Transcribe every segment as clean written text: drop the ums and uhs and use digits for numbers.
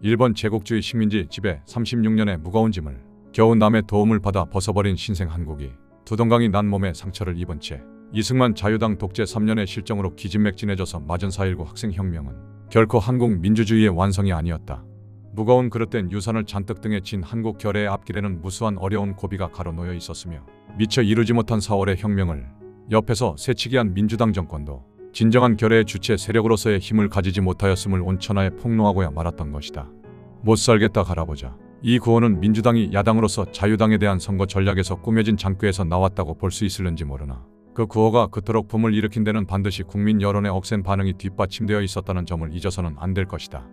일본 제국주의 식민지 지배 36년의 무거운 짐을 겨우 남의 도움을 받아 벗어버린 신생 한국이 두동강이 난 몸에 상처를 입은 채 이승만 자유당 독재 3년의 실정으로 기진맥진해져서 맞은 4.19 학생혁명은 결코 한국 민주주의의 완성이 아니었다. 무거운 그릇된 유산을 잔뜩 등에 진 한국 결의의 앞길에는 무수한 어려운 고비가 가로놓여 있었으며 미처 이루지 못한 4월의 혁명을 옆에서 새치기한 민주당 정권도 진정한 결의의 주체 세력으로서의 힘을 가지지 못하였음을 온 천하에 폭로하고야 말았던 것이다. 못 살겠다 갈아보자. 이 구호는 민주당이 야당으로서 자유당에 대한 선거 전략에서 꾸며진 장꾀에서 나왔다고 볼 수 있을는지 모르나 그 구호가 그토록 붐을 일으킨 데는 반드시 국민 여론의 억센 반응이 뒷받침되어 있었다는 점을 잊어서는 안 될 것이다.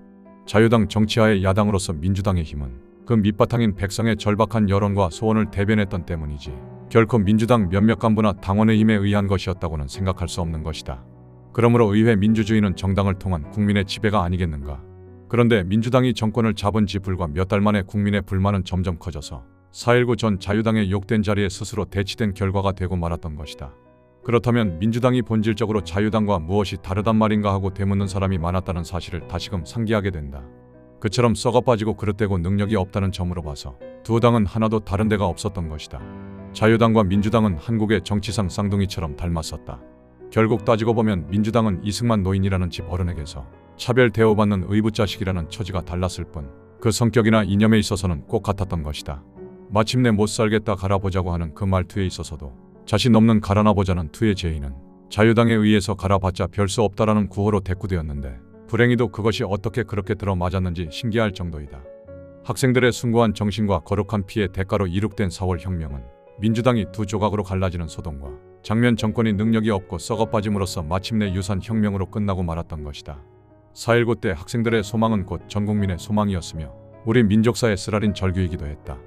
자유당 정치하의 야당으로서 민주당의 힘은 그 밑바탕인 백성의 절박한 여론과 소원을 대변했던 때문이지 결코 민주당 몇몇 간부나 당원의 힘에 의한 것이었다고는 생각할 수 없는 것이다. 그러므로 의회 민주주의는 정당을 통한 국민의 지배가 아니겠는가. 그런데 민주당이 정권을 잡은 지 불과 몇 달 만에 국민의 불만은 점점 커져서 4.19 전 자유당의 욕된 자리에 스스로 대치된 결과가 되고 말았던 것이다. 그렇다면 민주당이 본질적으로 자유당과 무엇이 다르단 말인가 하고 되묻는 사람이 많았다는 사실을 다시금 상기하게 된다. 그처럼 썩어빠지고 그릇되고 능력이 없다는 점으로 봐서 두 당은 하나도 다른 데가 없었던 것이다. 자유당과 민주당은 한국의 정치상 쌍둥이처럼 닮았었다. 결국 따지고 보면 민주당은 이승만 노인이라는 집 어른에게서 차별 대우받는 의붓자식이라는 처지가 달랐을 뿐 그 성격이나 이념에 있어서는 꼭 같았던 것이다. 마침내 못 살겠다 갈아보자고 하는 그 말투에 있어서도 자신 없는 갈아나보자는 투의 제의는 자유당에 의해서 갈아봤자 별 수 없다라는 구호로 대꾸되었는데 불행히도 그것이 어떻게 그렇게 들어맞았는지 신기할 정도이다. 학생들의 숭고한 정신과 거룩한 피의 대가로 이룩된 4월 혁명은 민주당이 두 조각으로 갈라지는 소동과 장면 정권이 능력이 없고 썩어빠짐으로써 마침내 유산 혁명으로 끝나고 말았던 것이다. 4.19 때 학생들의 소망은 곧 전국민의 소망이었으며 우리 민족사의 쓰라린 절규이기도 했다.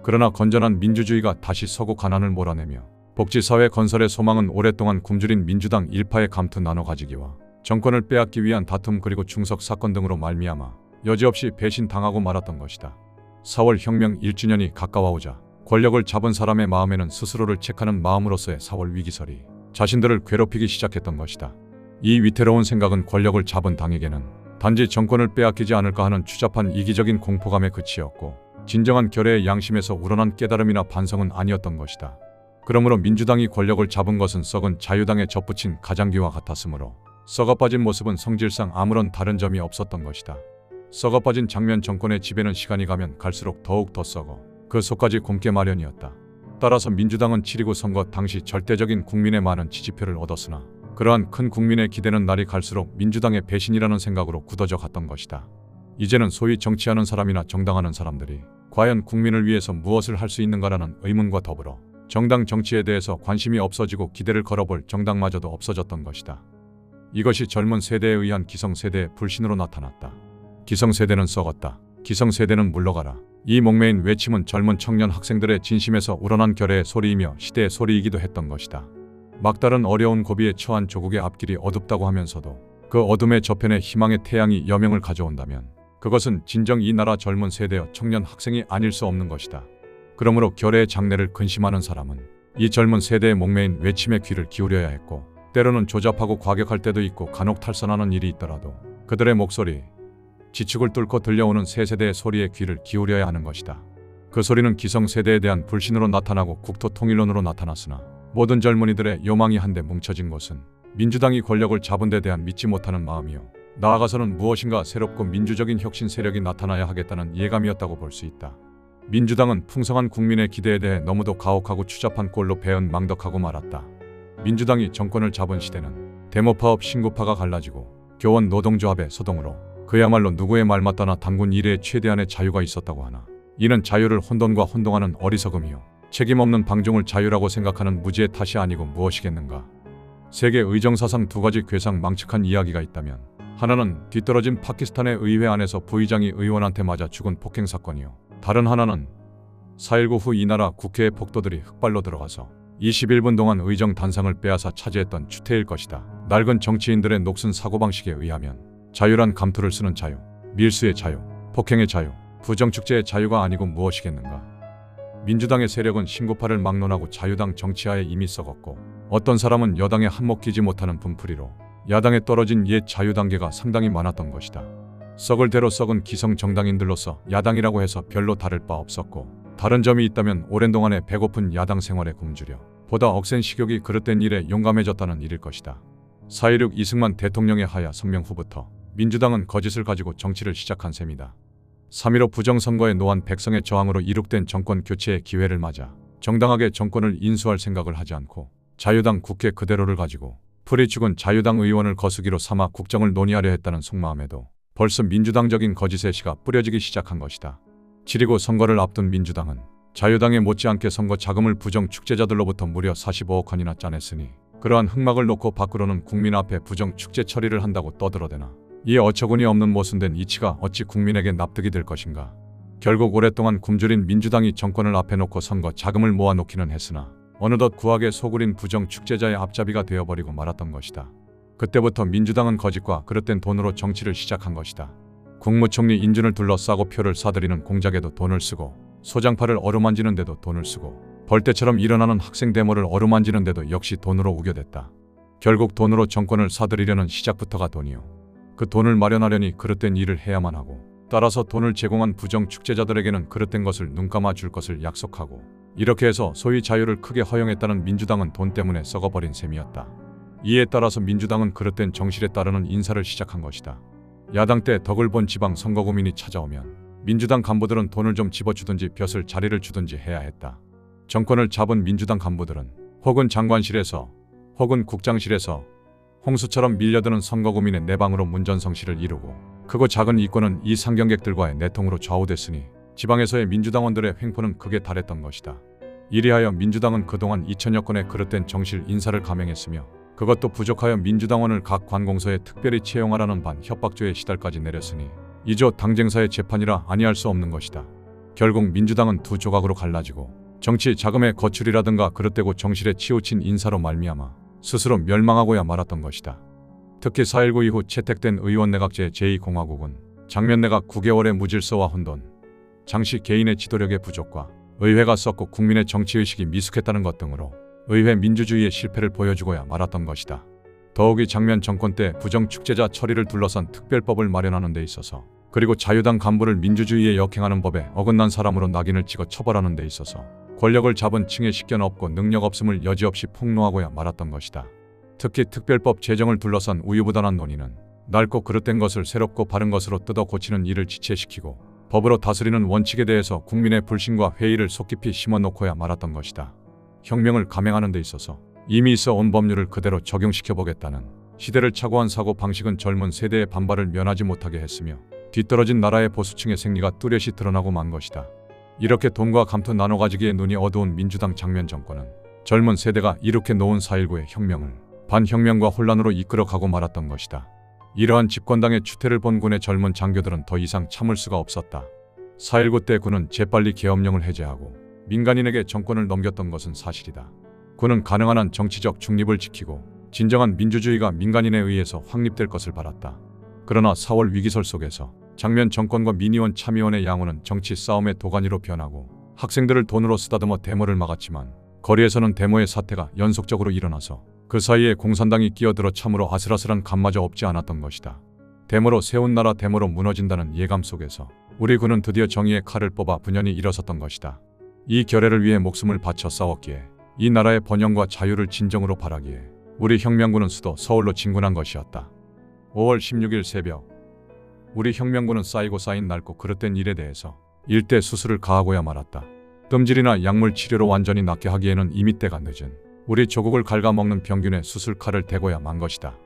그러나 건전한 민주주의가 다시 서구 가난을 몰아내며 복지사회 건설의 소망은 오랫동안 굶주린 민주당 일파의 감투 나눠 가지기와 정권을 빼앗기 위한 다툼 그리고 중석 사건 등으로 말미암아 여지없이 배신당하고 말았던 것이다. 4월 혁명 1주년이 가까워오자 권력을 잡은 사람의 마음에는 스스로를 책하는 마음으로서의 4월 위기설이 자신들을 괴롭히기 시작했던 것이다. 이 위태로운 생각은 권력을 잡은 당에게는 단지 정권을 빼앗기지 않을까 하는 추잡한 이기적인 공포감에 그치었고 진정한 결의의 양심에서 우러난 깨달음이나 반성은 아니었던 것이다. 그러므로 민주당이 권력을 잡은 것은 썩은 자유당에 접붙인 가장기와 같았으므로 썩어빠진 모습은 성질상 아무런 다른 점이 없었던 것이다. 썩어빠진 장면 정권의 지배는 시간이 가면 갈수록 더욱 더 썩어 그 속까지 굼게 마련이었다. 따라서 민주당은 7.29 선거 당시 절대적인 국민의 많은 지지표를 얻었으나 그러한 큰 국민의 기대는 날이 갈수록 민주당의 배신이라는 생각으로 굳어져 갔던 것이다. 이제는 소위 정치하는 사람이나 정당하는 사람들이 과연 국민을 위해서 무엇을 할 수 있는가라는 의문과 더불어 정당 정치에 대해서 관심이 없어지고 기대를 걸어볼 정당마저도 없어졌던 것이다. 이것이 젊은 세대에 의한 기성세대의 불신으로 나타났다. 기성세대는 썩었다. 기성세대는 물러가라. 이 목매인 외침은 젊은 청년 학생들의 진심에서 우러난 결의의 소리이며 시대의 소리이기도 했던 것이다. 막다른 어려운 고비에 처한 조국의 앞길이 어둡다고 하면서도 그 어둠의 저편에 희망의 태양이 여명을 가져온다면 그것은 진정 이 나라 젊은 세대여 청년 학생이 아닐 수 없는 것이다. 그러므로 결의의 장래를 근심하는 사람은 이 젊은 세대의 목매인 외침에 귀를 기울여야 했고 때로는 조잡하고 과격할 때도 있고 간혹 탈선하는 일이 있더라도 그들의 목소리, 지축을 뚫고 들려오는 새 세대의 소리에 귀를 기울여야 하는 것이다. 그 소리는 기성세대에 대한 불신으로 나타나고 국토통일론으로 나타났으나 모든 젊은이들의 요망이 한데 뭉쳐진 것은 민주당이 권력을 잡은 데 대한 믿지 못하는 마음이요 나아가서는 무엇인가 새롭고 민주적인 혁신 세력이 나타나야 하겠다는 예감이었다고 볼 수 있다. 민주당은 풍성한 국민의 기대에 대해 너무도 가혹하고 추잡한 꼴로 배은망덕하고 말았다. 민주당이 정권을 잡은 시대는 데모파업 신구파가 갈라지고 교원 노동조합의 소동으로 그야말로 누구의 말 맞다나 당군 이래의 최대한의 자유가 있었다고 하나 이는 자유를 혼돈과 혼동하는 어리석음이요 책임없는 방종을 자유라고 생각하는 무지의 탓이 아니고 무엇이겠는가. 세계 의정사상 두 가지 괴상 망측한 이야기가 있다면 하나는 뒤떨어진 파키스탄의 의회 안에서 부의장이 의원한테 맞아 죽은 폭행 사건이요 다른 하나는 4.19 후 이 나라 국회의 폭도들이 흑발로 들어가서 21분 동안 의정 단상을 빼앗아 차지했던 추태일 것이다. 낡은 정치인들의 녹슨 사고방식에 의하면 자유란 감투를 쓰는 자유, 밀수의 자유, 폭행의 자유, 부정축제의 자유가 아니고 무엇이겠는가. 민주당의 세력은 신구파를 막론하고 자유당 정치하에 이미 썩었고 어떤 사람은 여당에 한몫 끼지 못하는 분풀이로 야당에 떨어진 옛 자유단계가 상당히 많았던 것이다. 썩을 대로 썩은 기성 정당인들로서 야당이라고 해서 별로 다를 바 없었고, 다른 점이 있다면 오랜 동안의 배고픈 야당 생활에 굶주려 보다 억센 식욕이 그릇된 일에 용감해졌다는 일일 것이다. 4.16 이승만 대통령의 하야 성명 후부터 민주당은 거짓을 가지고 정치를 시작한 셈이다. 3.15 부정선거에 노한 백성의 저항으로 이룩된 정권 교체의 기회를 맞아 정당하게 정권을 인수할 생각을 하지 않고 자유당 국회 그대로를 가지고 풀이 죽은 자유당 의원을 거수기로 삼아 국정을 논의하려 했다는 속마음에도 벌써 민주당적인 거짓의 씨가 뿌려지기 시작한 것이다. 지리고 선거를 앞둔 민주당은 자유당에 못지않게 선거 자금을 부정 축제자들로부터 무려 45억 원이나 짜냈으니 그러한 흑막을 놓고 밖으로는 국민 앞에 부정 축제 처리를 한다고 떠들어대나 이에 어처구니 없는 모순된 이치가 어찌 국민에게 납득이 될 것인가. 결국 오랫동안 굶주린 민주당이 정권을 앞에 놓고 선거 자금을 모아놓기는 했으나 어느덧 구하게 소굴인 부정 축제자의 앞잡이가 되어버리고 말았던 것이다. 그때부터 민주당은 거짓과 그릇된 돈으로 정치를 시작한 것이다. 국무총리 인준을 둘러싸고 표를 사들이는 공작에도 돈을 쓰고, 소장파를 어루만지는 데도 돈을 쓰고, 벌떼처럼 일어나는 학생 데모를 어루만지는 데도 역시 돈으로 우겨댔다. 결국 돈으로 정권을 사들이려는 시작부터가 돈이요. 그 돈을 마련하려니 그릇된 일을 해야만 하고, 따라서 돈을 제공한 부정 축제자들에게는 그릇된 것을 눈감아 줄 것을 약속하고, 이렇게 해서 소위 자유를 크게 허용했다는 민주당은 돈 때문에 썩어버린 셈이었다. 이에 따라서 민주당은 그릇된 정실에 따르는 인사를 시작한 것이다. 야당 때 덕을 본 지방 선거 고민이 찾아오면 민주당 간부들은 돈을 좀 집어주든지 벼슬 자리를 주든지 해야 했다. 정권을 잡은 민주당 간부들은 혹은 장관실에서 혹은 국장실에서 홍수처럼 밀려드는 선거 고민의 내방으로 문전성시를 이루고, 크고 작은 이권은 이 상경객들과의 내통으로 좌우됐으니 지방에서의 민주당원들의 횡포는 극에 달했던 것이다. 이리하여 민주당은 그동안 2000여 건의 그릇된 정실 인사를 감행했으며, 그것도 부족하여 민주당원을 각 관공서에 특별히 채용하라는 반 협박조에 시달까지 내렸으니 이조 당쟁사의 재판이라 아니할 수 없는 것이다. 결국 민주당은 두 조각으로 갈라지고 정치 자금의 거출이라든가 그릇되고 정실에 치우친 인사로 말미암아 스스로 멸망하고야 말았던 것이다. 특히 4.19 이후 채택된 의원내각제 제2공화국은 장면내각 9개월의 무질서와 혼돈, 장씨 개인의 지도력의 부족과 의회가 썩고 국민의 정치의식이 미숙했다는 것 등으로 의회 민주주의의 실패를 보여주고야 말았던 것이다. 더욱이 장면 정권 때 부정축제자 처리를 둘러싼 특별법을 마련하는 데 있어서, 그리고 자유당 간부를 민주주의에 역행하는 법에 어긋난 사람으로 낙인을 찍어 처벌하는 데 있어서 권력을 잡은 층에 식견 없고 능력 없음을 여지없이 폭로하고야 말았던 것이다. 특히 특별법 제정을 둘러싼 우유부단한 논의는 낡고 그릇된 것을 새롭고 바른 것으로 뜯어 고치는 일을 지체시키고 법으로 다스리는 원칙에 대해서 국민의 불신과 회의를 속 깊이 심어놓고야 말았던 것이다. 혁명을 감행하는 데 있어서 이미 있어 온 법률을 그대로 적용시켜보겠다는 시대를 착오한 사고 방식은 젊은 세대의 반발을 면하지 못하게 했으며 뒤떨어진 나라의 보수층의 생리가 뚜렷이 드러나고 만 것이다. 이렇게 돈과 감투 나눠 가지기에 눈이 어두운 민주당 장면 정권은 젊은 세대가 이렇게 놓은 4.19의 혁명을 반혁명과 혼란으로 이끌어가고 말았던 것이다. 이러한 집권당의 추태를 본 군의 젊은 장교들은 더 이상 참을 수가 없었다. 4.19 때 군은 재빨리 계엄령을 해제하고 민간인에게 정권을 넘겼던 것은 사실이다. 군은 가능한 한 정치적 중립을 지키고 진정한 민주주의가 민간인에 의해서 확립될 것을 바랐다. 그러나 4월 위기설 속에서 장면 정권과 민의원 참의원의 양호는 정치 싸움의 도가니로 변하고 학생들을 돈으로 쓰다듬어 데모를 막았지만 거리에서는 데모의 사태가 연속적으로 일어나서 그 사이에 공산당이 끼어들어 참으로 아슬아슬한 감마저 없지 않았던 것이다. 데모로 세운 나라 데모로 무너진다는 예감 속에서 우리 군은 드디어 정의의 칼을 뽑아 분연히 일어섰던 것이다. 이 결의를 위해 목숨을 바쳐 싸웠기에, 이 나라의 번영과 자유를 진정으로 바라기에 우리 혁명군은 수도 서울로 진군한 것이었다. 5월 16일 새벽, 우리 혁명군은 쌓이고 쌓인 낡고 그릇된 일에 대해서 일대 수술을 가하고야 말았다. 뜸질이나 약물 치료로 완전히 낫게 하기에는 이미 때가 늦은 우리 조국을 갉아먹는 병균의 수술칼을 대고야 만 것이다.